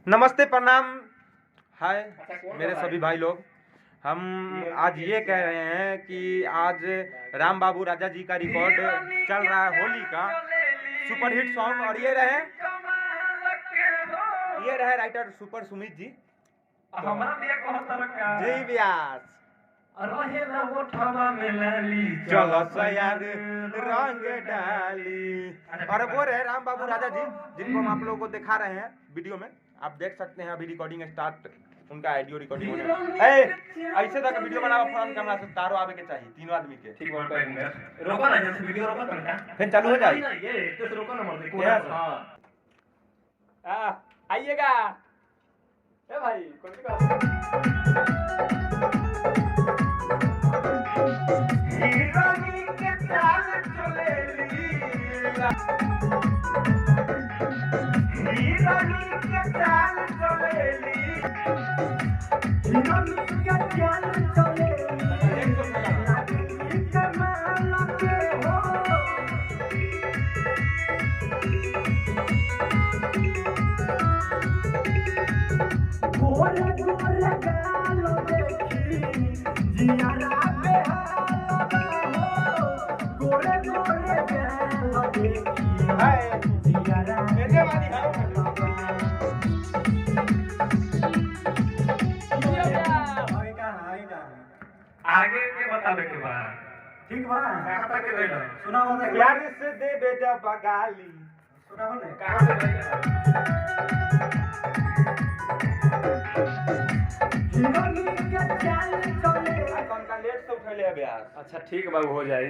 नमस्ते, प्रणाम। हाय मेरे सभी भाई लोग। हम आज ये कह रहे हैं कि आज राम बाबू राजा जी का रिकॉर्ड चल रहा है होली का सुपरहिट सॉन्ग, और ये रहे राइटर सुपर सुमित जी। जय व्यास चलो सयार रंग डाली। और वो रहे राम बाबू राजा जी, जिनको हम आप लोगों को दिखा रहे हैं वीडियो में। आप देख सकते हैं अभी रिकॉर्डिंग स्टार्ट, उनका ऑडियो रिकॉर्डिंग होने ऐसे तक वीडियो बनावा फोन कैमरा से तारो आवे के चाहिए, तीनों आदमी के। ठीक है, रोको ना, जैसे वीडियो रोको तो ना फिर चालू हो जाए। ये तो रोको ना मत देखो। हां आइएगा। ए भाई कौन सी बात हीरोनी के चाल चलेली, हीरोनी के चाल चलेली, हीरोनी के चाल चलेली, कमाल के हो गोरे गोरे गाल देखी जियारा पे हो, गोरे गोरे गाल देखी हाय जियारा मेरे वाली आगे के बतावे के बा। ठीक बा, कहां तक के सुना हो ना प्यार से दे बेटा बगाली। सुना हो ना कहां से हीरोनी के चाल चले। कौन का लेट से उठले है ब्यास। अच्छा ठीक बा, हो जाए।